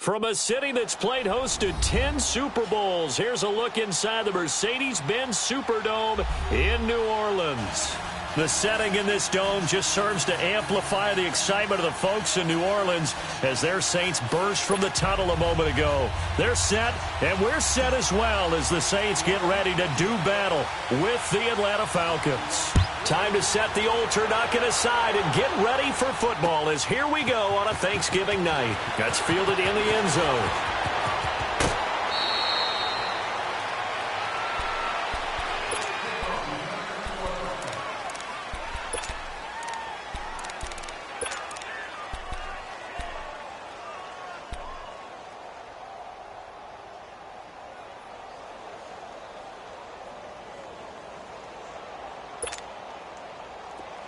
From a city that's played host to 10 Super Bowls, here's a look inside the Mercedes-Benz Superdome in New Orleans. The setting in this dome just serves to amplify the excitement of the folks in New Orleans as their Saints burst from the tunnel a moment ago. They're set, and we're set as well as the Saints get ready to do battle with the Atlanta Falcons. Time to set the old turducken aside and get ready for football as here we go on a Thanksgiving night. That's fielded in the end zone.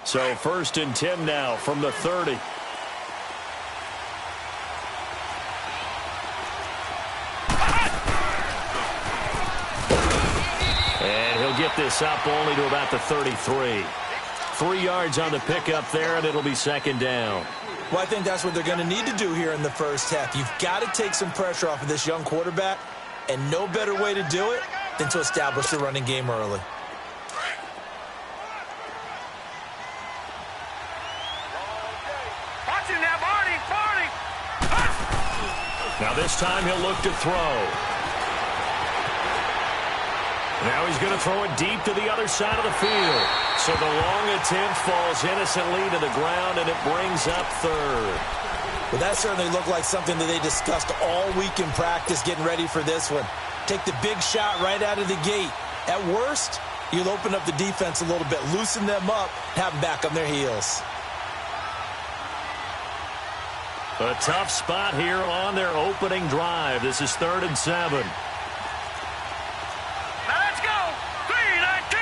So 1st and 10 now from the 30. And he'll get this up only to about the 33. 3 yards on the pickup there, and it'll be 2nd down. Well, I think that's what they're going to need to do here in the first half. You've got to take some pressure off of this young quarterback, and no better way to do it than to establish the running game early. Now this time he'll look to throw. Now he's going to throw it deep to the other side of the field. So the long attempt falls innocently to the ground, and it brings up 3rd. Well, that certainly looked like something that they discussed all week in practice getting ready for this one. Take the big shot right out of the gate. At worst, you'll open up the defense a little bit, loosen them up, have them back on their heels. A tough spot here on their opening drive. This is 3rd and 7. Now let's go. 3-19.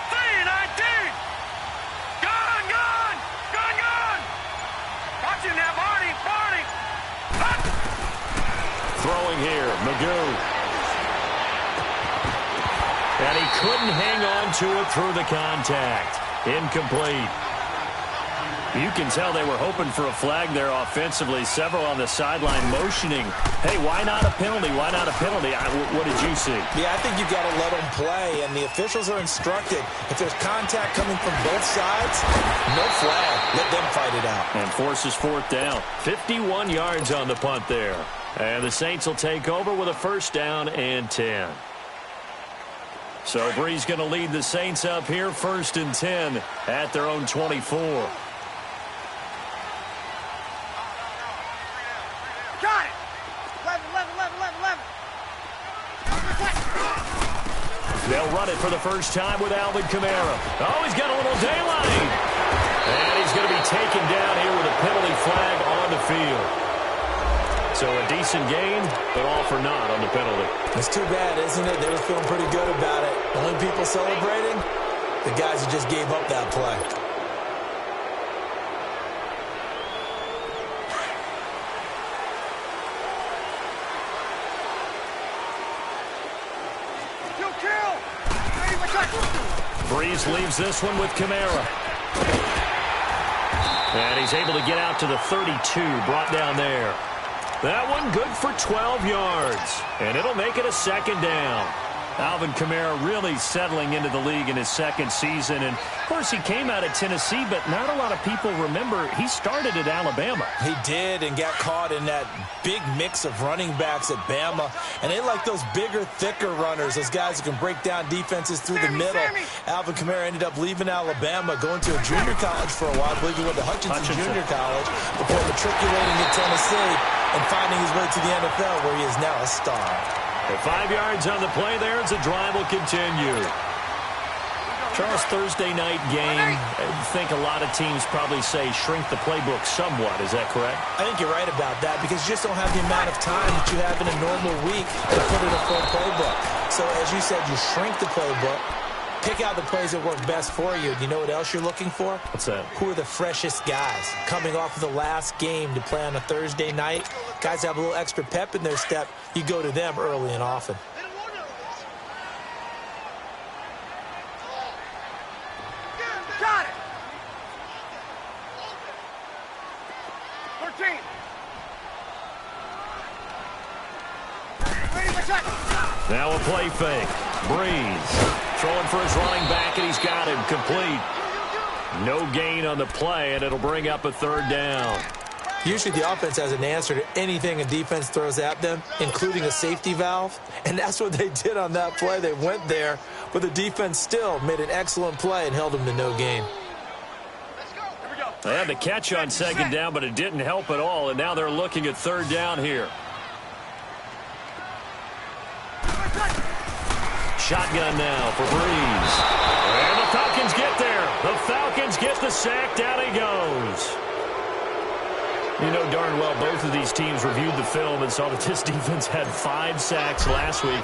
3-19. Gone. Watch him now, Barney. Throwing here, Magoo. And he couldn't hang on to it through the contact. Incomplete. You can tell they were hoping for a flag there offensively. Several on the sideline motioning. Hey, why not a penalty? Why not a penalty? What did you see? Yeah, I think you've got to let them play, and the officials are instructed. If there's contact coming from both sides, no flag. Let them fight it out. And forces 4th down. 51 yards on the punt there. And the Saints will take over with a 1st down and 10. So Bree's going to lead the Saints up here 1st and 10 at their own 24. Got it. 11. They'll run it for the first time with Alvin Kamara. Oh, he's got a little daylight. And he's going to be taken down here with a penalty flag on the field. So a decent gain, but all for naught on the penalty. It's too bad, isn't it? They were feeling pretty good about it. The only people celebrating, the guys who just gave up that play. Breeze leaves this one with Kamara. And he's able to get out to the 32, brought down there. That one good for 12 yards. And it'll make it a 2nd down. Alvin Kamara really settling into the league in his 2nd season. And, of course, he came out of Tennessee, but not a lot of people remember he started at Alabama. He did, and got caught in that big mix of running backs at Bama. And they like those bigger, thicker runners, those guys who can break down defenses through the middle. Alvin Kamara ended up leaving Alabama, going to a junior college for a while. I believe he went to Hutchinson Junior College before matriculating at Tennessee and finding his way to the NFL, where he is now a star. At 5 yards on the play there as the drive will continue. Charles, Thursday night game, I think a lot of teams probably say shrink the playbook somewhat. Is that correct? I think you're right about that because you just don't have the amount of time that you have in a normal week to put in a full playbook. So as you said, you shrink the playbook, pick out the plays that work best for you. You know what else you're looking for? What's that? Who are the freshest guys coming off of the last game to play on a Thursday night? Guys have a little extra pep in their step. You go to them early and often. Got it. 13. Now a play fake. Breeze throwing for his running back, and he's got him complete. No gain on the play, and it'll bring up a third down. Usually the offense has an answer to anything a defense throws at them, including a safety valve. And that's what they did on that play. They went there, but the defense still made an excellent play and held them to no gain. They had the catch on second down, but it didn't help at all, and now they're looking at third down here. Shotgun now for Breeze. And the Falcons get there. The Falcons get the sack. Down he goes. You know darn well both of these teams reviewed the film and saw that this defense had 5 sacks last week.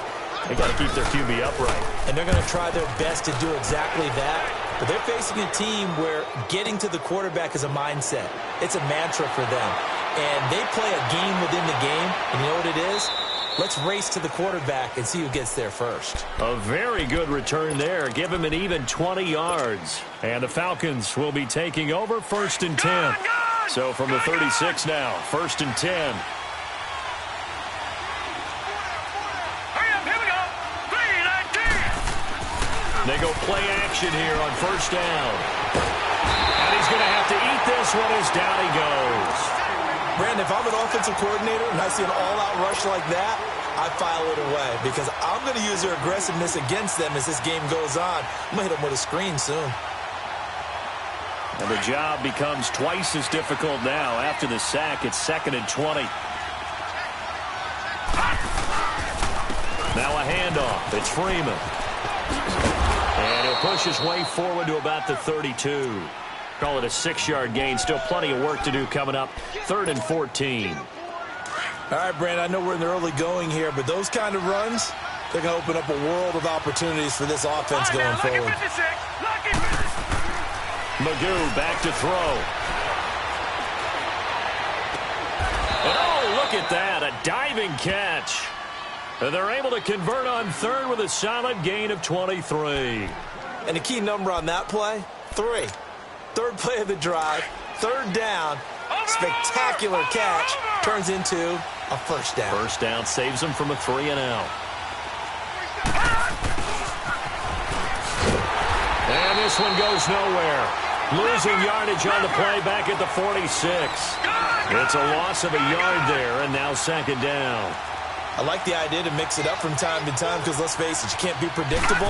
They got to keep their QB upright. And they're going to try their best to do exactly that. But they're facing a team where getting to the quarterback is a mindset. It's a mantra for them. And they play a game within the game. And you know what it is? Let's race to the quarterback and see who gets there first. A very good return there. Give him an even 20 yards. And the Falcons will be taking over 1st and 10. So from the 36 now, 1st and 10. They go play action here on 1st down. And he's going to have to eat this one as down he goes. Brandon, if I'm an offensive coordinator and I see an all-out rush like that, I file it away because I'm going to use their aggressiveness against them as this game goes on. I'm going to hit them with a screen soon. And the job becomes twice as difficult now. After the sack, it's 2nd and 20. Now a handoff. It's Freeman. And he'll push his way forward to about the 32. Call it a 6-yard gain. Still plenty of work to do coming up. 3rd and 14. All right, Brandon, I know we're in the early going here, but those kind of runs, they're going to open up a world of opportunities for this offense going forward. Magoo back to throw. And oh, look at that. A diving catch. And they're able to convert on 3rd with a solid gain of 23. And the key number on that play, 3. 3rd play of the drive, 3rd down, spectacular catch, turns into a 1st down. 1st down saves them from a 3-and-out. And this one goes nowhere. Losing yardage on the play back at the 46. It's a loss of a yard there, and now 2nd down. I like the idea to mix it up from time to time because, let's face it, you can't be predictable.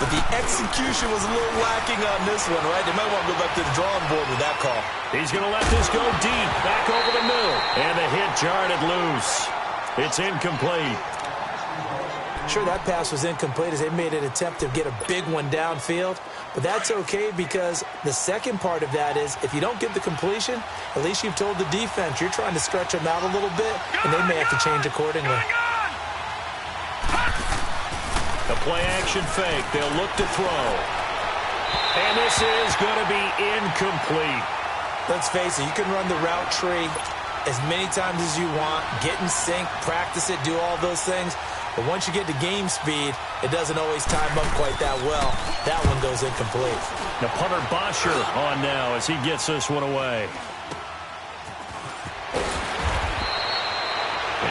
But the execution was a little lacking on this one, right? They might want to go back to the drawing board with that call. He's going to let this go deep, back over the middle. And the hit jarred it loose. It's incomplete. Sure, that pass was incomplete as they made an attempt to get a big one downfield. But that's okay because the second part of that is if you don't get the completion, at least you've told the defense you're trying to stretch them out a little bit, and they may have to change accordingly. The play-action fake. They'll look to throw. And this is going to be incomplete. Let's face it, you can run the route tree as many times as you want, get in sync, practice it, do all those things. But once you get to game speed, it doesn't always time up quite that well. That one goes incomplete. The punter Bosher on now as he gets this one away.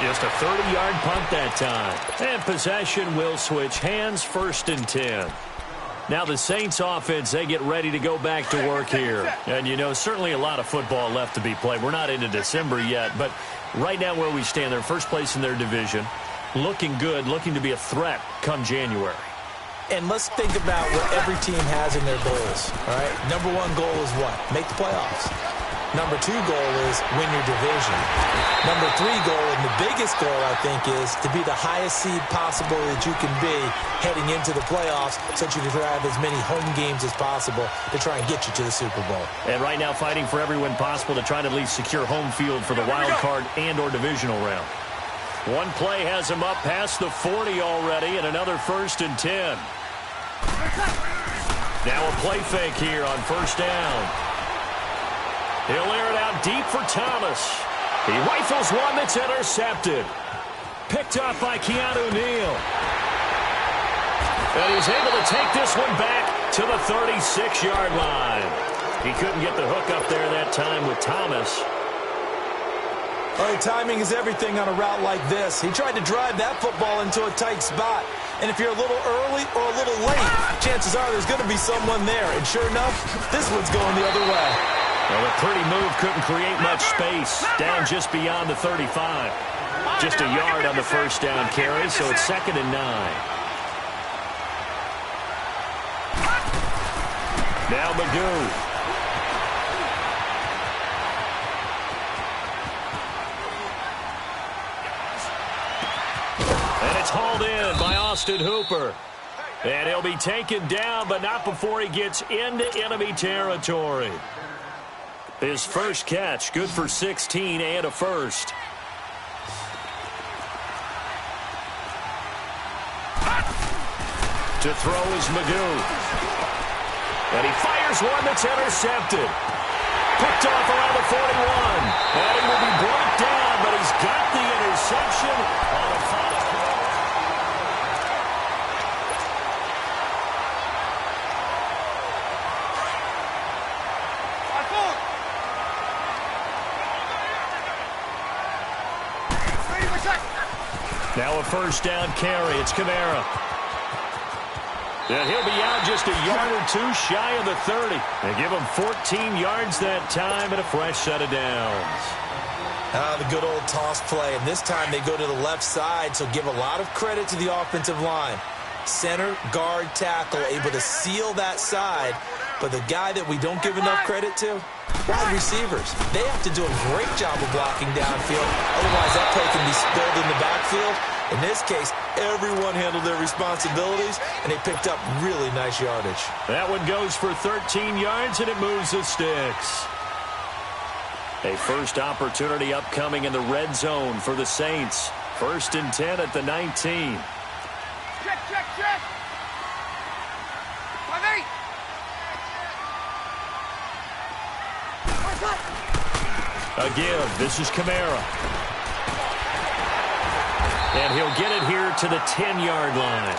Just a 30-yard punt that time. And possession will switch hands, 1st and 10. Now the Saints offense, they get ready to go back to work here. And, you know, certainly a lot of football left to be played. We're not into December yet, but right now where we stand, they're first place in their division. Looking good, looking to be a threat come January. And let's think about what every team has in their goals, all right? Number 1 goal is what? Make the playoffs. Number 2 goal is win your division. Number 3 goal, and the biggest goal, I think, is to be the highest seed possible that you can be heading into the playoffs so that you can have as many home games as possible to try and get you to the Super Bowl. And right now fighting for every win possible to try to at least secure home field for the wild card and or divisional round. One play has him up past the 40 already, and another 1st and 10. Now a play fake here on 1st down. He'll air it out deep for Thomas. He rifles one that's intercepted. Picked up by Keanu Neal. And he's able to take this one back to the 36-yard line. He couldn't get the hook up there that time with Thomas. Well, timing is everything on a route like this. He tried to drive that football into a tight spot. And if you're a little early or a little late, chances are there's going to be someone there. And sure enough, this one's going the other way. Well, a pretty move couldn't create much space. Down just beyond the 35. Just a yard on the first down carry, so it's 2nd and 9. Now Magoo. And it's hauled in by Austin Hooper. And he'll be taken down, but not before he gets into enemy territory. His first catch, good for 16 and a first. To throw is Magoo. And he fires one that's intercepted. Picked off around the 41. And he will be brought down, but he's got the interception on a foul. Now a first down carry. It's Kamara. And he'll be out just a yard or two shy of the 30. They give him 14 yards that time and a fresh set of downs. The good old toss play. And this time they go to the left side, so give a lot of credit to the offensive line. Center, guard, tackle, able to seal that side. But the guy that we don't give enough credit to, wide receivers. They have to do a great job of blocking downfield. Otherwise, that play can be spilled in the backfield. In this case, everyone handled their responsibilities, and they picked up really nice yardage. That one goes for 13 yards, and it moves the sticks. A first opportunity upcoming in the red zone for the Saints. 1st and 10 at the 19. Check, check, check. 5-8. A give. This is Kamara. And he'll get it here to the 10-yard line.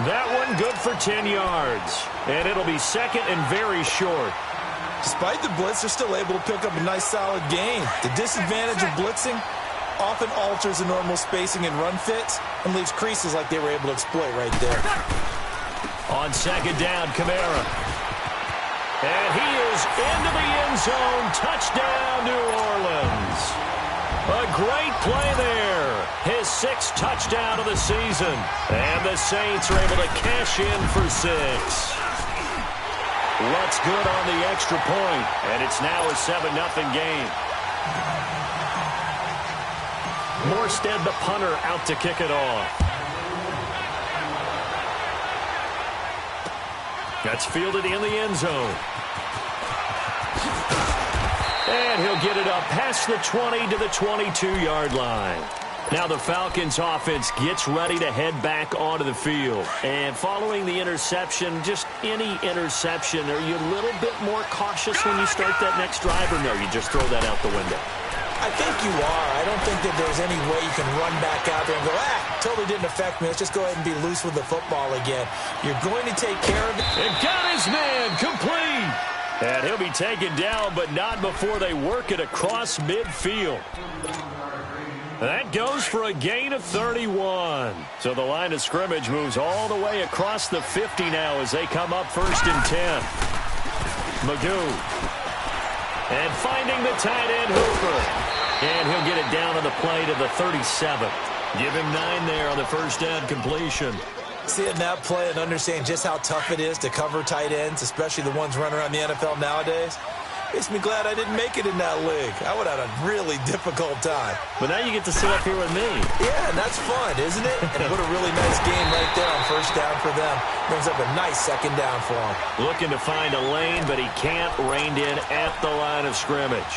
That one good for 10 yards. And it'll be 2nd and very short. Despite the blitz, they're still able to pick up a nice, solid gain. The disadvantage of blitzing often alters the normal spacing and run fits and leaves creases like they were able to exploit right there. On 2nd down, Kamara. And he is into the end zone. Touchdown, New Orleans. A great play there. His 6th touchdown of the season. And the Saints are able to cash in for 6. What's good on the extra point, and it's now a 7-0 game. Morstead, the punter, out to kick it off. That's fielded in the end zone. And he'll get it up past the 20 to the 22-yard line. Now the Falcons offense gets ready to head back onto the field. And following the interception, just any interception, are you a little bit more cautious when you start that next drive, or no, you just throw that out the window? I think you are. I don't think that there's any way you can run back out there and go, totally didn't affect me. Let's just go ahead and be loose with the football again. You're going to take care of it. And got his man complete. And he'll be taken down, but not before they work it across midfield. That goes for a gain of 31. So the line of scrimmage moves all the way across the 50 now as they come up 1st and 10. Magoo. And finding the tight end, Hooper. And he'll get it down on the play to the 37. Give him 9 there on the first down completion. Seeing that play and understanding just how tough it is to cover tight ends, especially the ones running around the NFL nowadays, makes me glad I didn't make it in that league. I would have had a really difficult time. But now you get to sit up here with me. Yeah, and that's fun, isn't it? And what a really nice game right there on first down for them. Brings up a nice 2nd down for him. Looking to find a lane, but he can't. Reined in at the line of scrimmage.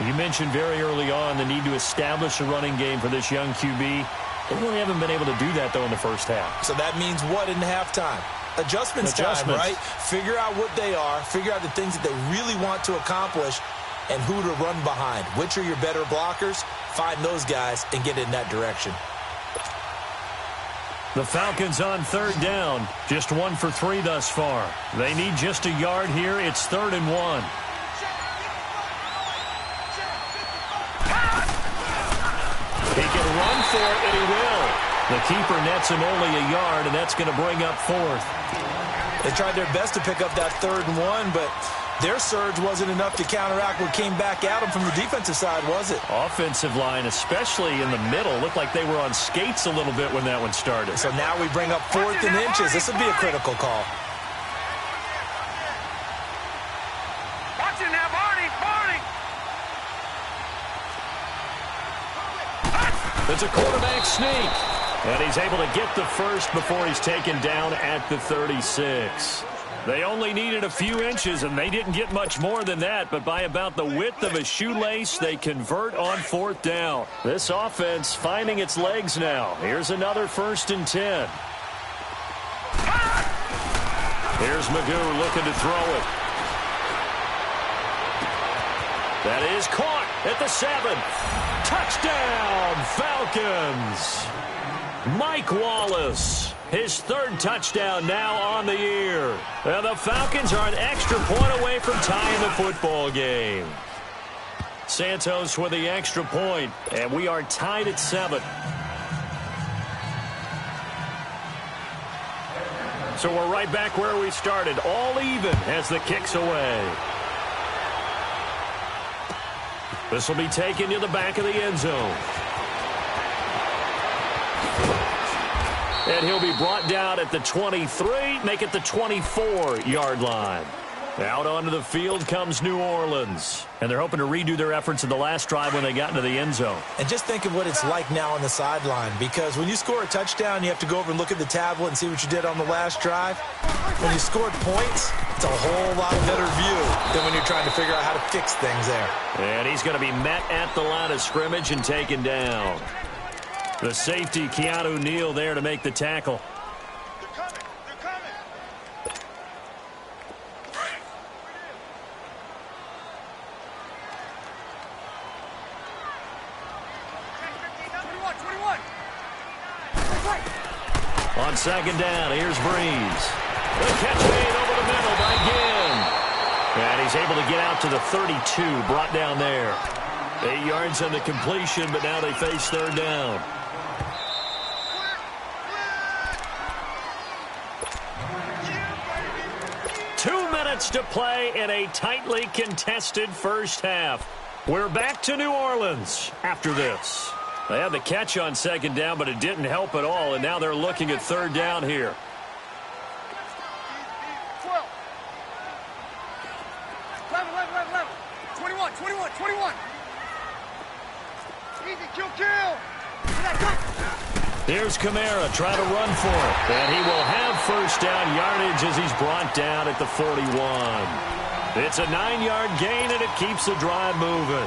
You mentioned very early on the need to establish a running game for this young QB. They really haven't been able to do that, though, in the first half. So that means what in halftime? Adjustments time, right? Figure out what they are. Figure out the things that they really want to accomplish and who to run behind. Which are your better blockers? Find those guys and get in that direction. The Falcons on 3rd down. Just 1 for 3 thus far. They need just a yard here. It's 3rd and 1. for it, and he will. The keeper nets him only a yard, and that's going to bring up fourth. They tried their best to pick up that 3rd and 1, but their surge wasn't enough to counteract what came back at them from the defensive side, was it? Offensive line, especially in the middle, looked like they were on skates a little bit when that one started. So now we bring up 4th and inches. This would be a critical call. Watch it now, Barney! It's a quarterback sneak. And he's able to get the first before he's taken down at the 36. They only needed a few inches, and they didn't get much more than that. But by about the width of a shoelace, they convert on 4th down. This offense finding its legs now. Here's another 1st and 10. Here's Magoo looking to throw it. That is caught at the 7. Touchdown, Falcons. Mike Wallace, his 3rd touchdown now on the year. And the Falcons are an extra point away from tying the football game. Santos with the extra point, and we are tied at 7. So we're right back where we started, all even as the kick's away. This will be taken to the back of the end zone. And he'll be brought down at the 23, make it the 24-yard line. Out onto the field comes New Orleans. And they're hoping to redo their efforts in the last drive when they got into the end zone. And just think of what it's like now on the sideline, because when you score a touchdown, you have to go over and look at the tablet and see what you did on the last drive. When you scored points, it's a whole lot better view than when you're trying to figure out how to fix things there. And he's going to be met at the line of scrimmage and taken down. The safety, Keanu Neal, there to make the tackle. They're coming! On 2nd down, here's Breeze. The catch made over the middle by Ginn. And he's able to get out to the 32, brought down there. 8 yards on the completion, but now they face 3rd down. To play in a tightly contested first half. We're back to New Orleans after this. They had the catch on 2nd down, but it didn't help at all, and now they're looking at 3rd down here. 12. 11. 21. Easy, kill. Here's Kamara trying to run for it. And he will have 1st down yardage as he's brought down at the 41. It's a 9-yard gain, and it keeps the drive moving.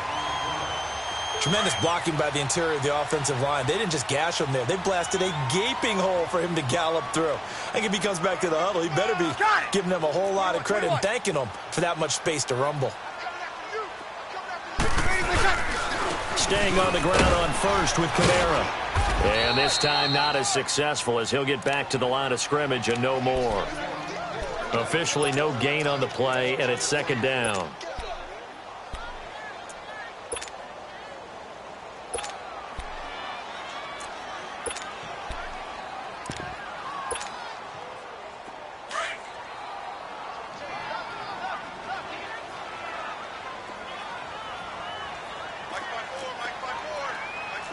Tremendous blocking by the interior of the offensive line. They didn't just gash him there. They blasted a gaping hole for him to gallop through. I think if he comes back to the huddle, he better be giving them a whole lot of credit and thanking them for that much space to rumble. Staying on the ground on 1st with Kamara. And this time not as successful as he'll get back to the line of scrimmage and no more. Officially no gain on the play, and it's 2nd down.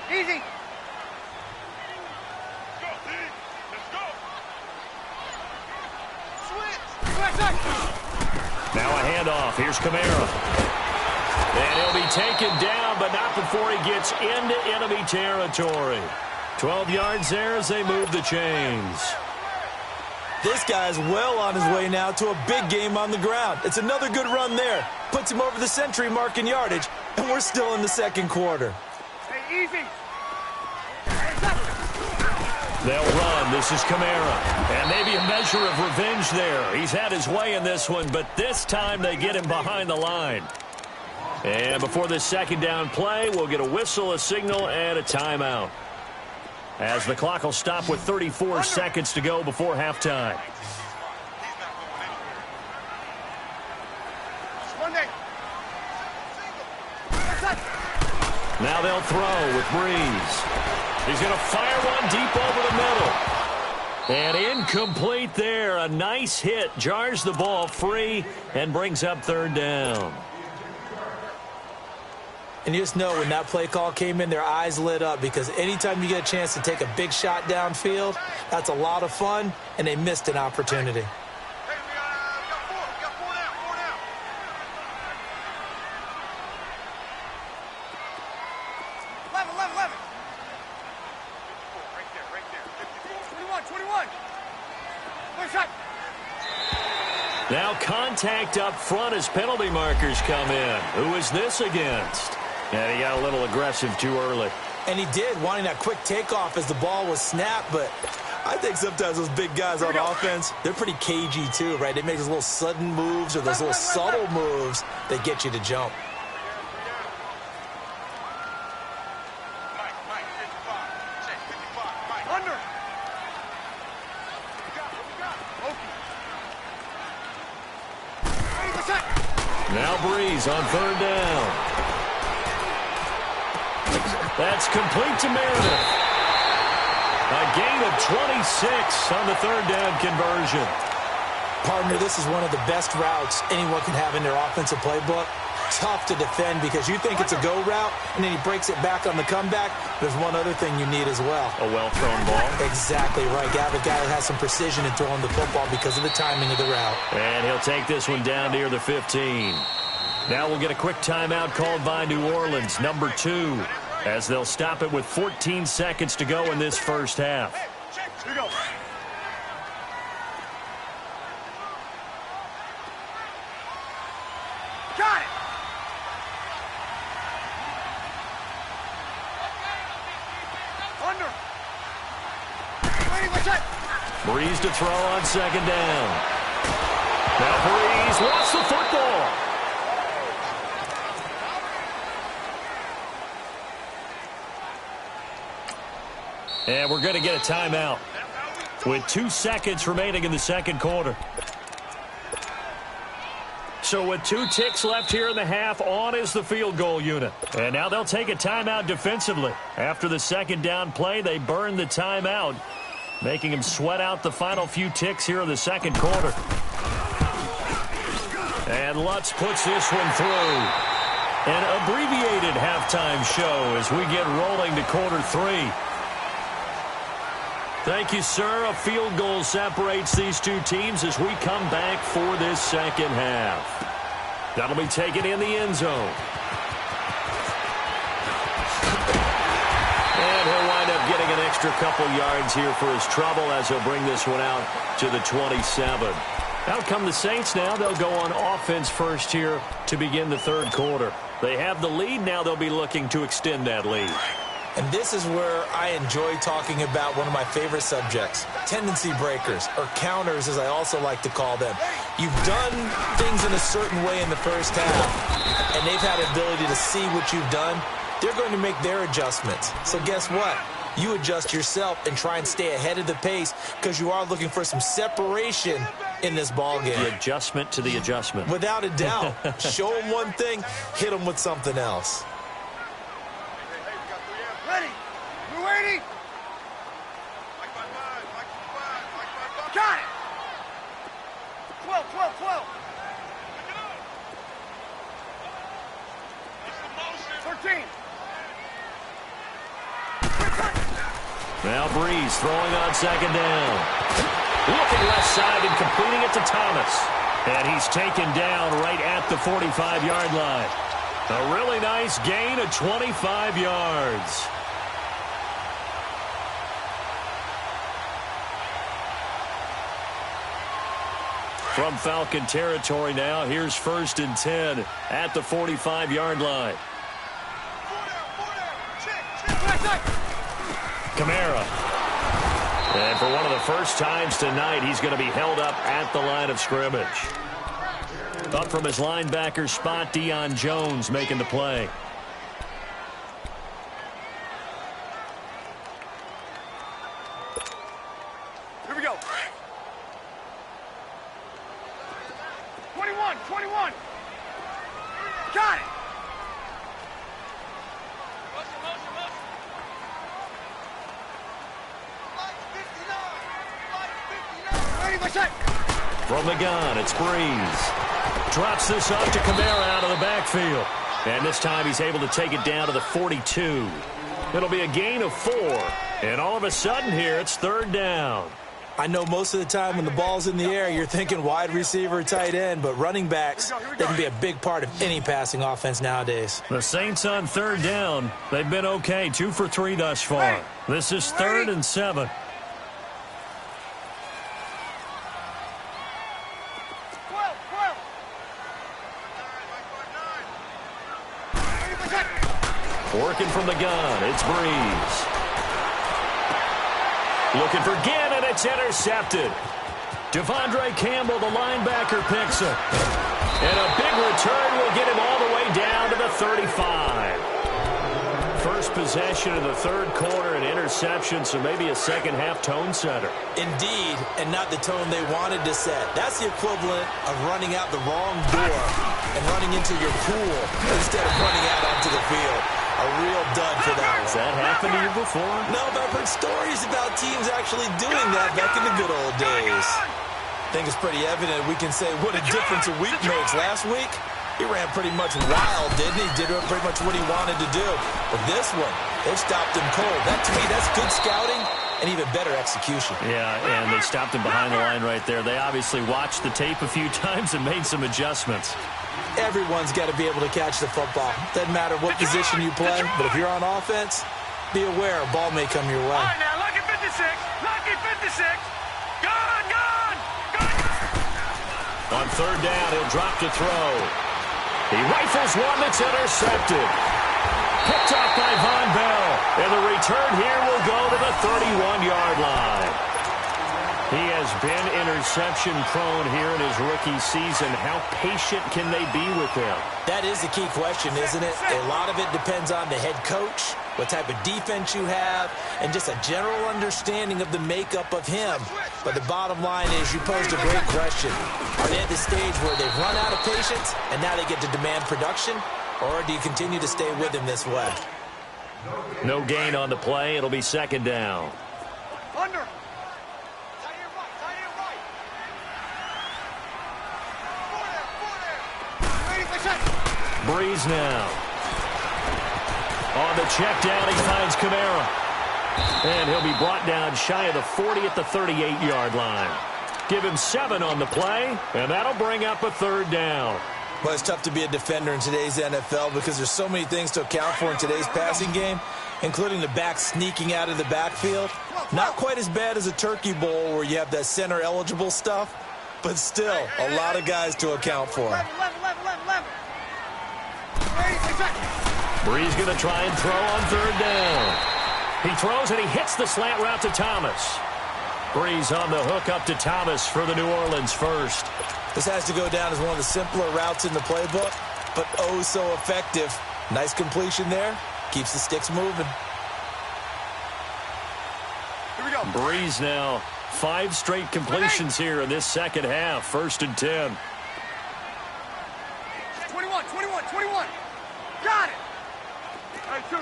Easy. Now a handoff. Here's Kamara. And he'll be taken down, but not before he gets into enemy territory. 12 yards there as they move the chains. This guy's well on his way now to a big game on the ground. It's another good run there. Puts him over the century mark in yardage, and we're still in the 2nd quarter. Hey, easy. They'll run. This is Kamara. And maybe a measure of revenge there. He's had his way in this one, but this time they get him behind the line. And before this 2nd down play, we'll get a whistle, a signal, and a timeout. As the clock will stop with 34 seconds to go before halftime. Now they'll throw with Breeze. He's going to fire one deep over the middle. And incomplete there. A nice hit. Jars the ball free and brings up third down. And you just know when that play call came in, their eyes lit up, because anytime you get a chance to take a big shot downfield, that's a lot of fun, and they missed an opportunity. Hey, we got four now. 11. Right there. 21. One shot. Now contact up front as penalty markers come in. Who is this against? And he got a little aggressive too early. And he did, wanting that quick takeoff as the ball was snapped, but I think sometimes those big guys on offense, they're pretty cagey too, right? They make those little sudden moves or those little subtle moves that get you to jump. Mike, 55. Check, 55. Mike. Under. Now Breeze on third down. That's complete to Meredith. A gain of 26 on the third down conversion. Partner, this is one of the best routes anyone can have in their offensive playbook. Tough to defend because you think it's a go route, and then he breaks it back on the comeback. There's one other thing you need as well. A well-thrown ball. Exactly right. You have a guy that has some precision in throwing the football because of the timing of the route. And he'll take this one down near the 15. Now we'll get a quick timeout called by New Orleans, number 2, as they'll stop it with 14 seconds to go in this first half. Here we go. Got it. Under. Wait, what's that? Breeze to throw on second down. Now Breeze lost the football. And we're going to get a timeout with 2 seconds remaining in the second quarter. So with 2 ticks left here in the half, on is the field goal unit. And now they'll take a timeout defensively. After the second down play, they burn the timeout, making them sweat out the final few ticks here in the second quarter. And Lutz puts this one through. An abbreviated halftime show as we get rolling to quarter 3. Thank you, sir. A field goal separates these two teams as we come back for this second half. That'll be taken in the end zone. And he'll wind up getting an extra couple yards here for his trouble as he'll bring this one out to the 27. Out come the Saints now. They'll go on offense first here to begin the third quarter. They have the lead. Now they'll be looking to extend that lead. And this is where I enjoy talking about one of my favorite subjects, tendency breakers, or counters as I also like to call them. You've done things in a certain way in the first half, and they've had the ability to see what you've done. They're going to make their adjustments. So guess what? You adjust yourself and try and stay ahead of the pace because you are looking for some separation in this ball game. The adjustment to the adjustment. Without a doubt. Show them one thing, hit them with something else. Ready. We're waiting. Got it. 12. 13. Now Breeze throwing on second down. Looking left side and completing it to Thomas. And he's taken down right at the 45-yard line. A really nice gain of 25 yards. From Falcon territory now, here's 1st and 10 at the 45-yard line. Kamara. And for one of the first times tonight, he's going to be held up at the line of scrimmage. Up from his linebacker spot, Deion Jones making the play. Here we go. 21. Got it. From the gun, it's Breeze. Drops this off to Kamara out of the backfield. And this time he's able to take it down to the 42. It'll be a gain of 4. And all of a sudden here, it's third down. I know most of the time when the ball's in the air, you're thinking wide receiver, tight end, but running backs, they can be a big part of any passing offense nowadays. The Saints on third down. They've been okay, 2 for 3 thus far. This is 3rd and 7. Working from the gun, it's Breeze. Looking for Ginn, and it's intercepted. Devondre Campbell, the linebacker, picks it. And a big return will get him all the way down to the 35. First possession of the third quarter, an interception, so maybe a second-half tone setter. Indeed, and not the tone they wanted to set. That's the equivalent of running out the wrong door and running into your pool instead of running out onto the field. A real dud for that one. Has that happened to you before? No, but I've heard stories about teams actually doing that back in the good old days. I think it's pretty evident we can say what a difference a week makes. Last week, he ran pretty much wild, didn't he? Did pretty much what he wanted to do. But this one, they stopped him cold. That, to me, that's good scouting and even better execution. Yeah, and they stopped him behind the line right there. They obviously watched the tape a few times and made some adjustments. Everyone's got to be able to catch the football. Doesn't matter what position you play, but if you're on offense, be aware a ball may come your way. All right, now, lucky 56. Lucky 56. Gone, gone, gone. On third down, he'll drop to throw. He rifles one that's intercepted. Picked off by Von Bell. And the return here will go to the 31-yard line. He has been interception-prone here in his rookie season. How patient can they be with him? That is the key question, isn't it? A lot of it depends on the head coach, what type of defense you have, and just a general understanding of the makeup of him. But the bottom line is you posed a great question. Are they at the stage where they've run out of patience and now they get to demand production? Or do you continue to stay with him this way? No gain on the play. It'll be second down. Under. Breeze now. On the check down, he finds Kamara. And he'll be brought down shy of the 40 at the 38-yard line. Give him 7 on the play, and that'll bring up a third down. Well, it's tough to be a defender in today's NFL because there's so many things to account for in today's passing game, including the back sneaking out of the backfield. Not quite as bad as a turkey bowl where you have that center-eligible stuff, but still a lot of guys to account for. Breeze going to try and throw on third down. He throws and he hits the slant route to Thomas. Breeze on the hook up to Thomas for the New Orleans first. This has to go down as one of the simpler routes in the playbook, but oh so effective. Nice completion there. Keeps the sticks moving. Here we go. Breeze now. 5 straight completions here in this second half. 1st and 10. 21. Got it. Hey, two.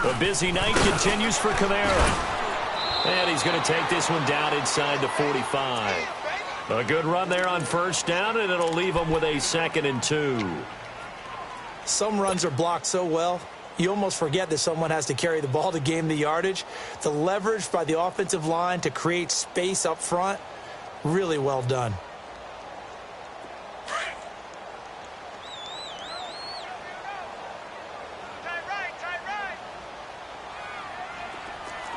The busy night continues for Kamara. And he's going to take this one down inside the 45. A good run there on first down, and it'll leave him with a 2nd and 2. Some runs are blocked so well, you almost forget that someone has to carry the ball to gain the yardage. The leverage by the offensive line to create space up front, really well done.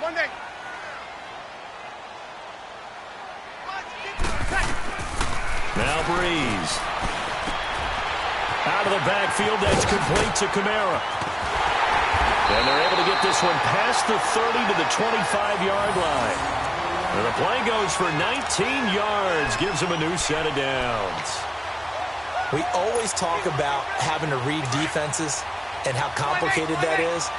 Monday. Now Breeze. Out of the backfield, that's complete to Kamara. And they're able to get this one past the 30 to the 25-yard line. And the play goes for 19 yards, gives him a new set of downs. We always talk about having to read defenses and how complicated that is.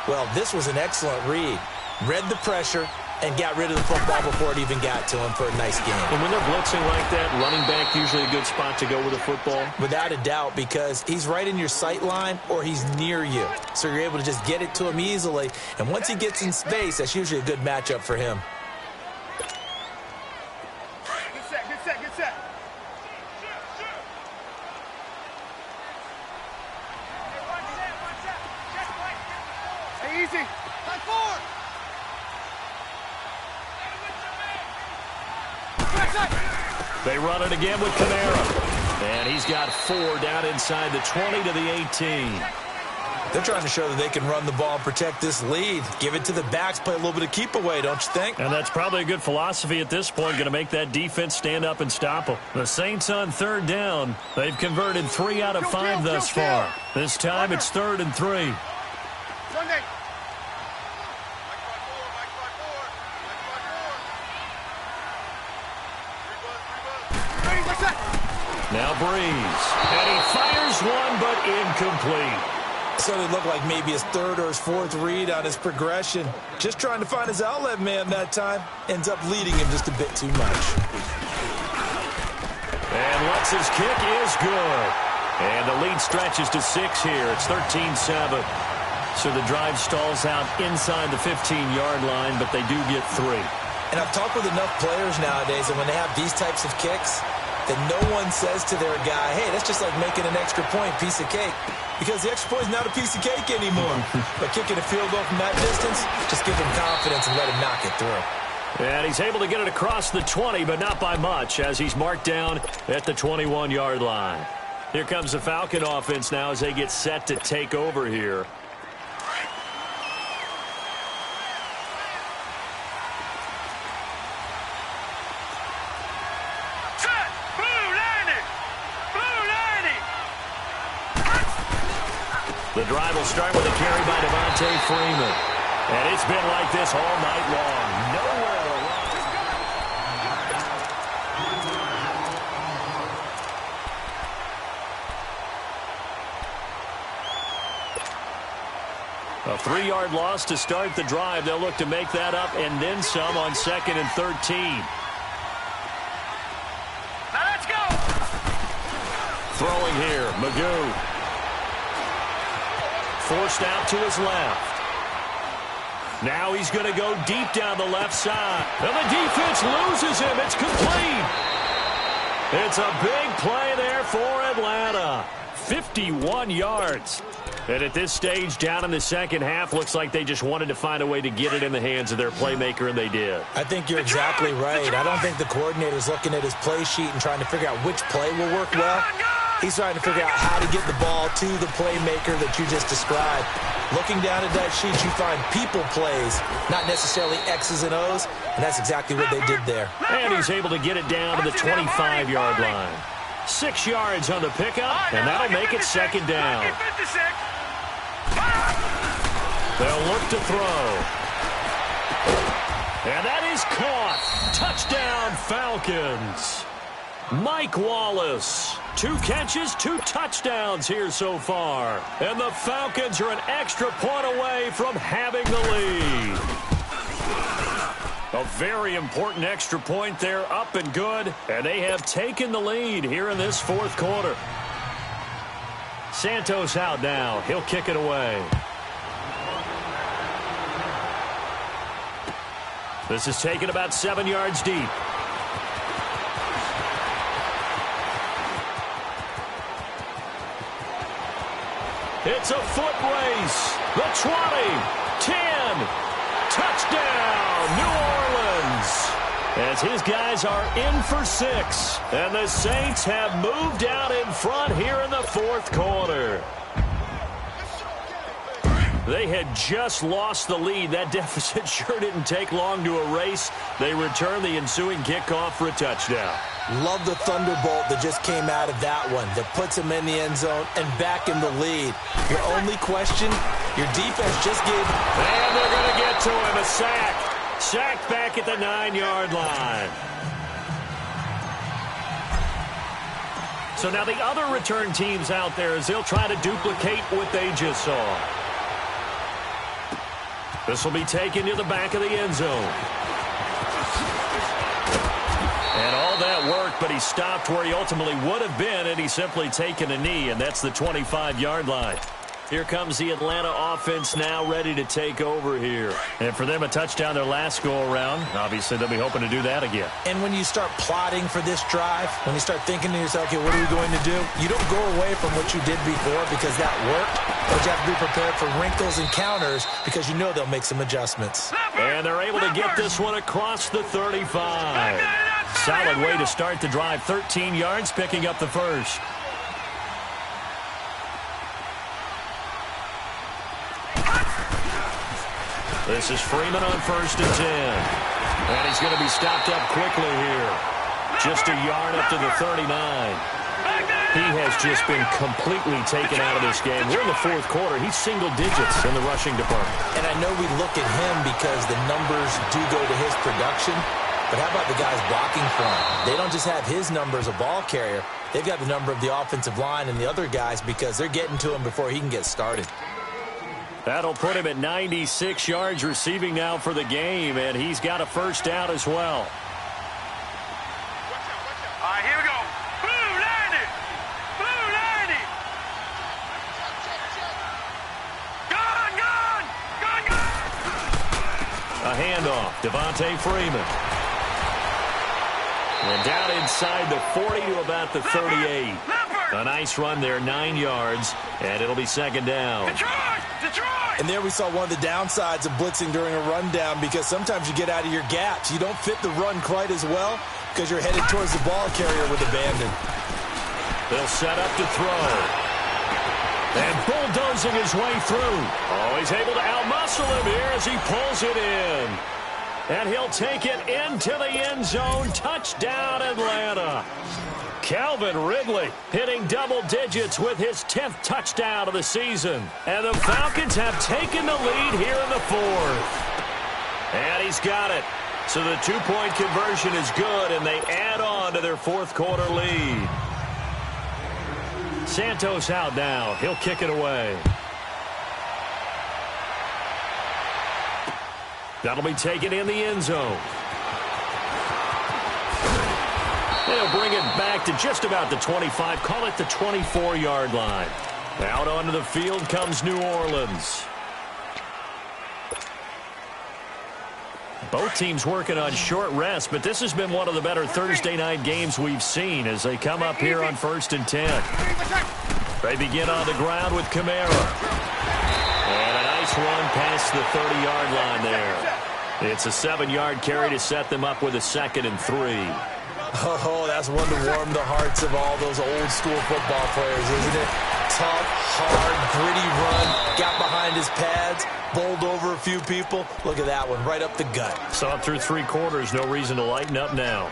Well, this was an excellent read. Read the pressure and got rid of the football before it even got to him for a nice game. And when they're blitzing like that, running back usually a good spot to go with a football? Without a doubt, because he's right in your sight line or he's near you. So you're able to just get it to him easily. And once he gets in space, that's usually a good matchup for him. They run it again with Kamara. And he's got 4 down inside the 20 to the 18. They're trying to show that they can run the ball and protect this lead. Give it to the backs, play a little bit of keep away, don't you think? And that's probably a good philosophy at this point, going to make that defense stand up and stop them. The Saints on 3rd down. They've converted 3 out of 5 thus far. This time it's 3rd and 3. Now Breeze. And he fires one, but incomplete. So it looked like maybe his 3rd or his 4th read on his progression. Just trying to find his outlet man that time. Ends up leading him just a bit too much. And Lutz's kick is good. And the lead stretches to 6 here. It's 13-7. So the drive stalls out inside the 15-yard line, but they do get 3. And I've talked with enough players nowadays, and when they have these types of kicks, that no one says to their guy, hey, that's just like making an extra point, piece of cake. Because the extra point is not a piece of cake anymore. But kicking a field goal from that distance, just give him confidence and let him knock it through. And he's able to get it across the 20, but not by much, as he's marked down at the 21-yard line. Here comes the Falcon offense now as they get set to take over here. The drive will start with a carry by Devontae Freeman. And it's been like this all night long. Nowhere to run. A 3-yard loss to start the drive. They'll look to make that up and then some on 2nd and 13. Now let's go. Throwing here, Magoo. Forced out to his left. Now he's going to go deep down the left side. And the defense loses him. It's complete. It's a big play there for Atlanta. 51 yards. And at this stage, down in the second half, looks like they just wanted to find a way to get it in the hands of their playmaker, and they did. I think you're exactly right. I don't think the coordinator's looking at his play sheet and trying to figure out which play will work well. He's trying to figure out how to get the ball to the playmaker that you just described. Looking down at that sheet, you find people plays, not necessarily X's and O's, and that's exactly what they did there. And he's able to get it down to the 25-yard line. 6 yards on the pickup, and that'll make it 2nd down. They'll look to throw. And that is caught. Touchdown, Falcons. Mike Wallace. 2 catches, 2 touchdowns here so far. And the Falcons are an extra point away from having the lead. A very important extra point there, up and good. And they have taken the lead here in this 4th quarter. Santos out now. He'll kick it away. This is taken about 7 yards deep. It's a foot race. The 20, 10, touchdown, New Orleans. As his guys are in for 6. And the Saints have moved out in front here in the 4th quarter. They had just lost the lead. That deficit sure didn't take long to erase. They return the ensuing kickoff for a touchdown. Love the thunderbolt that just came out of that one that puts him in the end zone and back in the lead. Your only question, your defense just gave... And they're going to get to him, a sack. Sacked back at the 9-yard line. So now the other return teams out there as they'll try to duplicate what they just saw. This will be taken to the back of the end zone. And all that worked, but he stopped where he ultimately would have been, and he's simply taken a knee, and that's the 25-yard line. Here comes the Atlanta offense now ready to take over here. And for them, a touchdown their last go-around. Obviously, they'll be hoping to do that again. And when you start plotting for this drive, when you start thinking to yourself, okay, what are we going to do? You don't go away from what you did before because that worked, but you have to be prepared for wrinkles and counters because you know they'll make some adjustments. And they're able to get this one across the 35. solid way to start the drive. 13 yards, picking up the first. This is Freeman on 1st and 10. And he's going to be stopped up quickly here. Just a yard up to the 39. He has just been completely taken out of this game. We're in the fourth quarter. He's single digits in the rushing department. And I know we look at him because the numbers do go to his production. But how about the guys blocking for him? They don't just have his number as a ball carrier. They've got the number of the offensive line and the other guys because they're getting to him before he can get started. That'll put him at 96 yards receiving now for the game, and he's got a first down as well. All right, here we go. Blue 90. Blue 90. Gone, gone. Gone, gone. A handoff. Devontae Freeman. And down inside the 40 to about the 38. A nice run there, 9 yards, and it'll be second down. Detroit! Detroit! And there we saw one of the downsides of blitzing during a rundown because sometimes you get out of your gaps. You don't fit the run quite as well because you're headed towards the ball carrier with abandon. They'll set up to throw. And bulldozing his way through. Oh, he's able to outmuscle him here as he pulls it in. And he'll take it into the end zone. Touchdown, Atlanta. Calvin Ridley hitting double digits with his 10th touchdown of the season. And the Falcons have taken the lead here in the fourth. And he's got it. So the two-point conversion is good, and they add on to their fourth quarter lead. Santos out now. He'll kick it away. That'll be taken in the end zone. They'll bring it back to just about the 25. Call it the 24-yard line. Out onto the field comes New Orleans. Both teams working on short rest, but this has been one of the better Thursday night games we've seen as they come up here on 1st and 10. They begin on the ground with Kamara. And a nice run past the 30-yard line there. It's a 7-yard carry to set them up with a 2nd and 3. Oh, that's one to warm the hearts of all those old-school football players, isn't it? Tough, hard, gritty run, got behind his pads, bowled over a few people. Look at that one, right up the gut. Saw it through 3 quarters, no reason to lighten up now.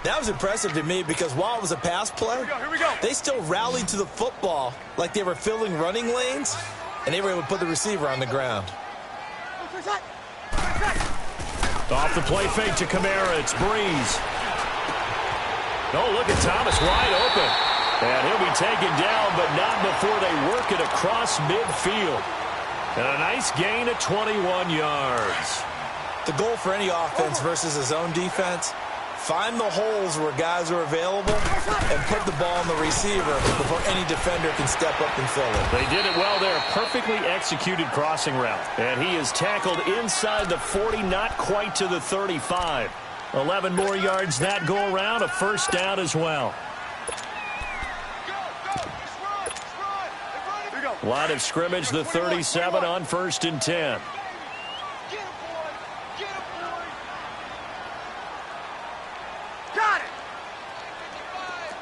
That was impressive to me because while it was a pass play, Here we go. they still rallied to the football like they were filling running lanes, and they were able to put the receiver on the ground. Off the play fake to Kamara, it's Breeze. Oh, look at Thomas wide open. And he'll be taken down, but not before they work it across midfield. And a nice gain of 21 yards. The goal for any offense versus a zone defense, find the holes where guys are available and put the ball on the receiver before any defender can step up and fill it. They did it well there. Perfectly executed crossing route. And he is tackled inside the 40, not quite to the 35. 11 more yards that go around, a first down as well. Line of scrimmage, the 37 on 1st and 10. Got it.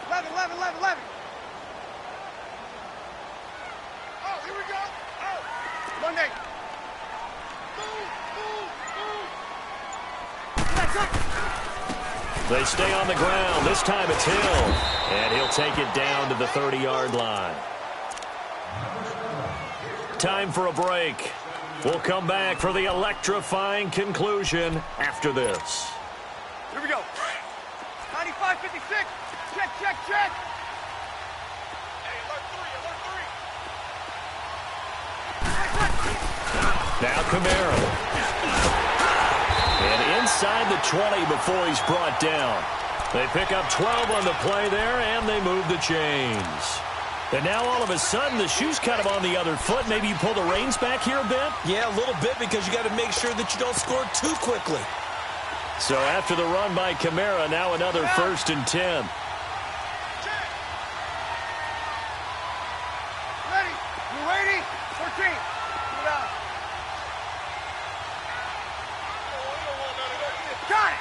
11, 11, 11, 11. Oh, here we go. Oh, Monday. They stay on the ground. This time it's Hill. And he'll take it down to the 30-yard line. Time for a break. We'll come back for the electrifying conclusion after this. Here we go. 95, 56. Check, check, check. Hey, alert 3, alert 3. Now Kamara. And inside the 20 before he's brought down. They pick up 12 on the play there, and they move the chains. And now all of a sudden the shoe's kind of on the other foot. Maybe you pull the reins back here a bit? Yeah, a little bit because you got to make sure that you don't score too quickly. So after the run by Kamara, now another 1st and 10. Ready. You ready? 14. Get out. Got it.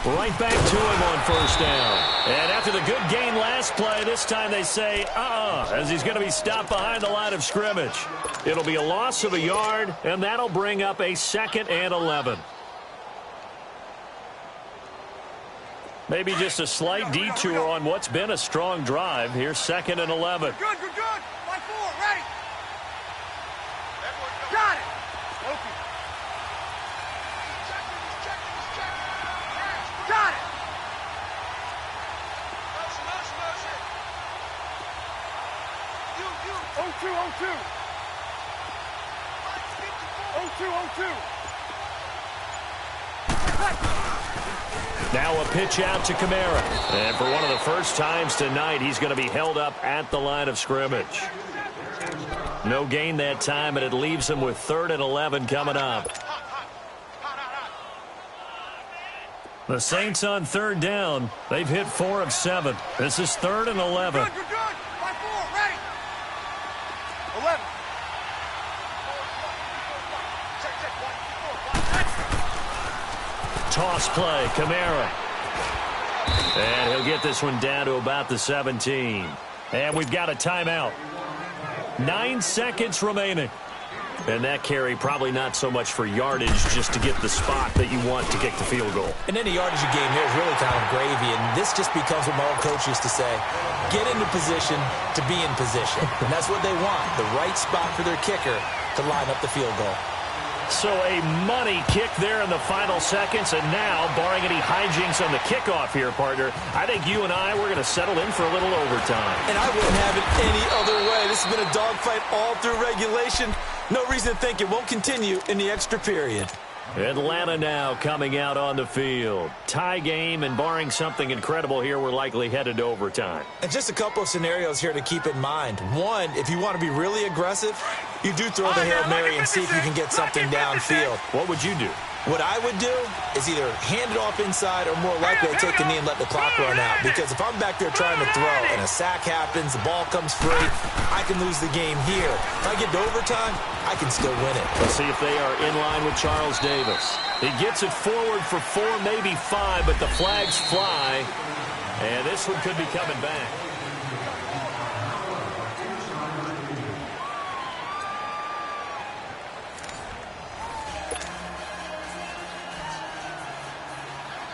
Right back to him on first down. And after the good gain last play, this time they say, as he's going to be stopped behind the line of scrimmage. It'll be a loss of a yard, and that'll bring up a 2nd and 11. Maybe just a slight detour on what's been a strong drive. Here's 2nd and 11. Good, good, good. 1-4, ready. Got it. Okay. Got it. Motion. 0-2. 0-2. Now a pitch out to Kamara. And for one of the first times tonight, he's going to be held up at the line of scrimmage. No gain that time, and it leaves him with 3rd and 11 coming up. The Saints on 3rd down. They've hit 4 of 7. This is 3rd and 11. Good, good, good. 1-4, ready. 11. Toss play, Kamara. And he'll get this one down to about the 17. And we've got a timeout. 9 seconds remaining. And that carry probably not so much for yardage, just to get the spot that you want to kick the field goal. And any yardage you gain here is really kind of gravy, and this just becomes what my old coach used to say: get into position to be in position. And that's what they want, the right spot for their kicker to line up the field goal. So a money kick there in the final seconds, and now, barring any hijinks on the kickoff here, partner, I think you and I, we're going to settle in for a little overtime. And I wouldn't have it any other way. This has been a dogfight all through regulation. No reason to think it won't continue in the extra period. Atlanta now coming out on the field. Tie game, and barring something incredible here, we're likely headed to overtime. And just a couple of scenarios here to keep in mind. One, if you want to be really aggressive, you do throw the Hail Mary and see if you can get something downfield. What would you do? What I would do is either hand it off inside or more likely take the knee and let the clock run out. Because if I'm back there trying to throw and a sack happens, the ball comes free, I can lose the game here. If I get to overtime, I can still win it. Let's see if they are in line with Charles Davis. He gets it forward for 4, maybe 5, but the flags fly. And this one could be coming back.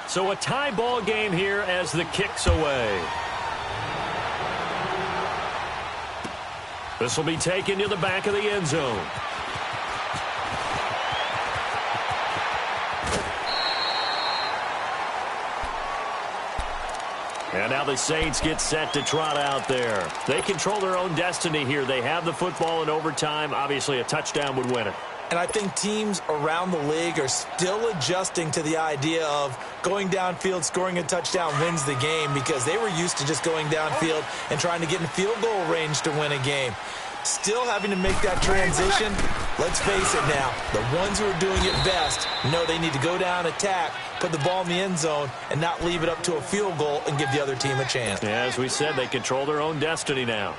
So a tie ball game here as the kick's away. This will be taken to the back of the end zone. And now the Saints get set to trot out there. They control their own destiny here. They have the football in overtime. Obviously, a touchdown would win it. And I think teams around the league are still adjusting to the idea of going downfield, scoring a touchdown wins the game, because they were used to just going downfield and trying to get in field goal range to win a game. Still having to make that transition. Let's face it now, the ones who are doing it best know they need to go down, attack, put the ball in the end zone, and not leave it up to a field goal and give the other team a chance. Yeah, as we said, they control their own destiny now.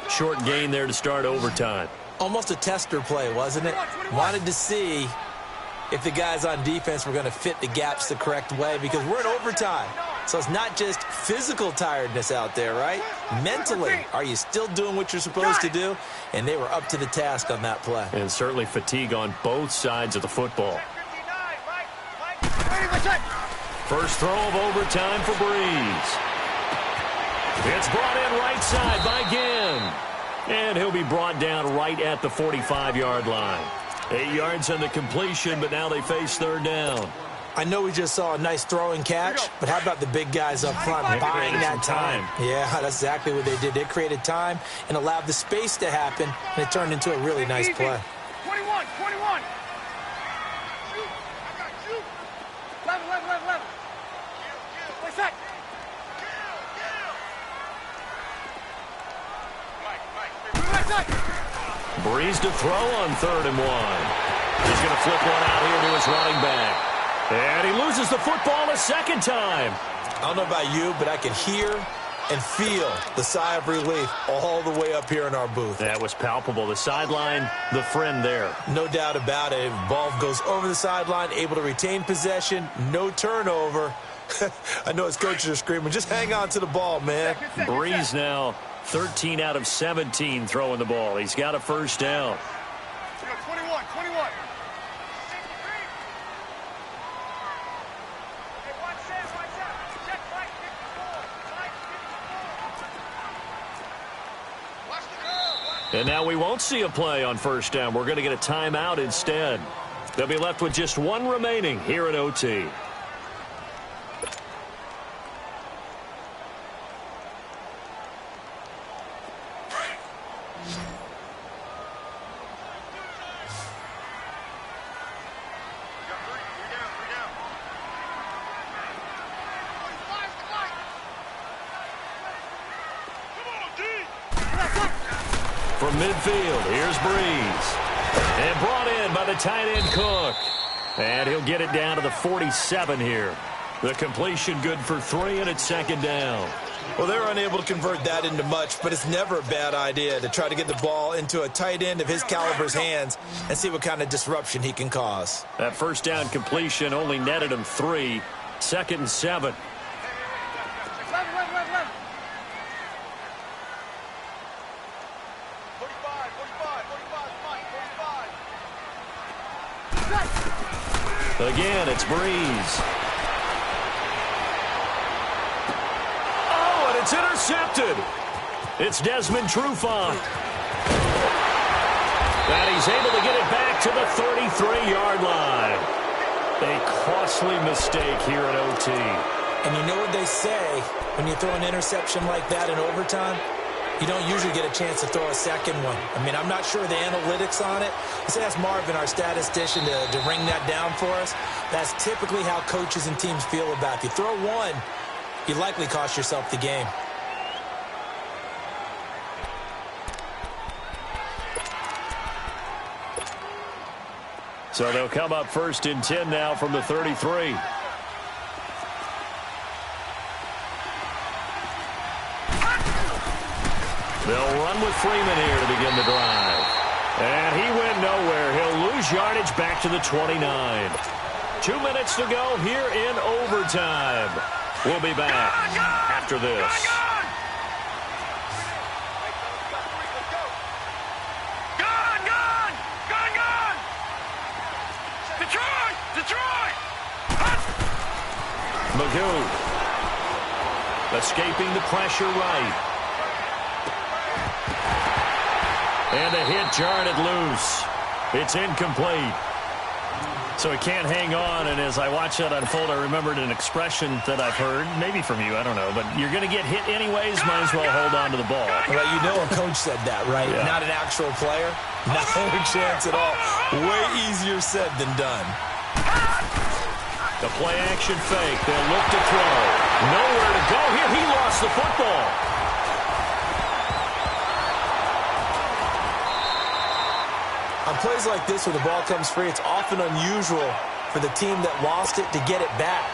Short gain there to start overtime. Almost a tester play, wasn't it? Wanted to see if the guys on defense were going to fit the gaps the correct way, because we're in overtime. So it's not just physical tiredness out there, right? Mentally, are you still doing what you're supposed to do? And they were up to the task on that play. And certainly fatigue on both sides of the football. First throw of overtime for Breeze. It's brought in right side by Ginn. And he'll be brought down right at the 45-yard line. 8 yards on the completion, but now they face 3rd down. I know we just saw a nice throwing catch, but how about the big guys up front buying that time? Yeah, that's exactly what they did. They created time and allowed the space to happen, and it turned into a really nice play. 21. 11. Play set. Breeze to throw on 3rd and 1. He's going to flip one out here to his running back. And he loses the football a second time. I don't know about you, but I could hear and feel the sigh of relief all the way up here in our booth. That was palpable. The sideline, the friend there. No doubt about it. Ball goes over the sideline, able to retain possession, no turnover. I know his coaches are screaming, just hang on to the ball, man. Breeze now, 13 out of 17 throwing the ball. He's got a first down. 21. And now we won't see a play on first down. We're going to get a timeout instead. They'll be left with just one remaining here at OT. From midfield, here's Breeze. And brought in by the tight end Cook. And he'll get it down to the 47 here. The completion good for 3, and it's second down. Well, they're unable to convert that into much, but it's never a bad idea to try to get the ball into a tight end of his caliber's hands and see what kind of disruption he can cause. That first down completion only netted him 3. Second and 7. Again, it's Breeze. Oh, and it's intercepted. It's Desmond Trufant. And he's able to get it back to the 33-yard line. A costly mistake here at OT. And you know what they say, when you throw an interception like that in overtime, you don't usually get a chance to throw a second one. I mean, I'm not sure the analytics on it. Let's ask Marvin, our statistician, to ring that down for us. That's typically how coaches and teams feel about it. If you throw one, you likely cost yourself the game. So they'll come up first and 10 now from the 33. They'll run with Freeman here to begin the drive. And he went nowhere. He'll lose yardage back to the 29. 2 minutes to go here in overtime. We'll be back after this. Magoo escaping the pressure right. And the hit jarred it loose. It's incomplete. So he can't hang on, and as I watch that unfold, I remembered an expression that I've heard, maybe from you, I don't know, but you're going to get hit anyways, might as well hold on to the ball. Well, you know a coach said that, right? Yeah. Not an actual player. No chance at all. Way easier said than done. The play action fake. They'll look to throw. Nowhere to go here. He lost the football. On plays like this where the ball comes free, it's often unusual for the team that lost it to get it back.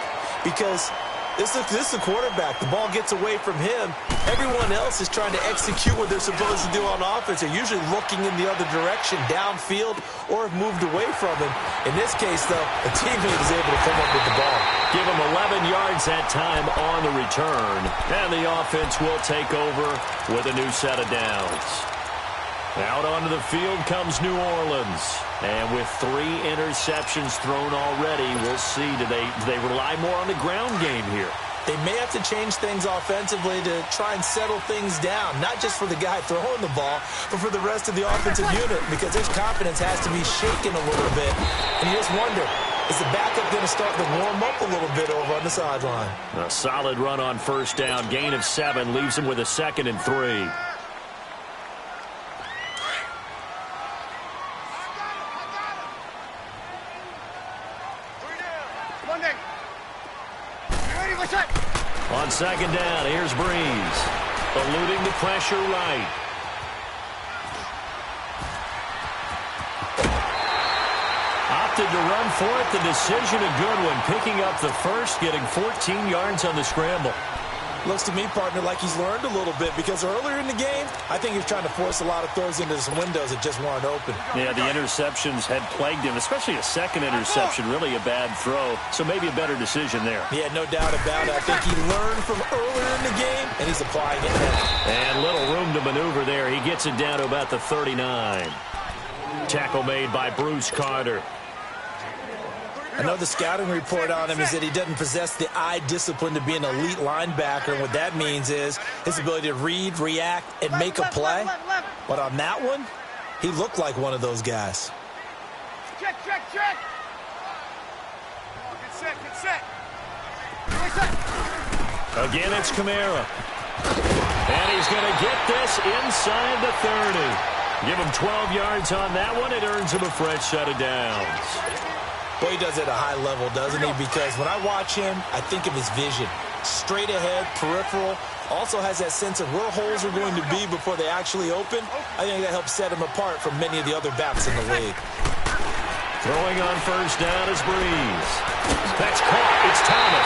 Because this is the quarterback. The ball gets away from him. Everyone else is trying to execute what they're supposed to do on offense. They're usually looking in the other direction, downfield, or have moved away from him. In this case, though, a teammate is able to come up with the ball. Give him 11 yards that time on the return. And the offense will take over with a new set of downs. Out onto the field comes New Orleans. And with 3 interceptions thrown already, we'll see, do they rely more on the ground game here? They may have to change things offensively to try and settle things down, not just for the guy throwing the ball, but for the rest of the offensive unit, because his confidence has to be shaken a little bit. And you just wonder, is the backup going to start to warm up a little bit over on the sideline? A solid run on first down. Gain of 7 leaves him with a 2nd and 3. On second down, here's Breeze. Eluding the pressure right. Opted to run for it. The decision a good one. Picking up the first, getting 14 yards on the scramble. Looks to me, partner, like he's learned a little bit because earlier in the game, I think he was trying to force a lot of throws into some windows that just weren't open. Yeah, the interceptions had plagued him, especially a second interception, really a bad throw. So maybe a better decision there. Yeah, no doubt about it. I think he learned from earlier in the game, and he's applying it now. And little room to maneuver there. He gets it down to about the 39. Tackle made by Bruce Carter. I know the scouting report on him is that he doesn't possess the eye discipline to be an elite linebacker. And what that means is his ability to read, react, and make a play. But on that one, he looked like one of those guys. Check, check, check. Get set, get set. Get set. Again, it's Kamara. And he's going to get this inside the 30. Give him 12 yards on that one. It earns him a fresh set of downs. Boy, he does it at a high level, doesn't he? Because when I watch him, I think of his vision. Straight ahead, peripheral. Also has that sense of where holes are going to be before they actually open. I think that helps set him apart from many of the other backs in the league. Throwing on first down is Breeze. That's caught. It's Thomas.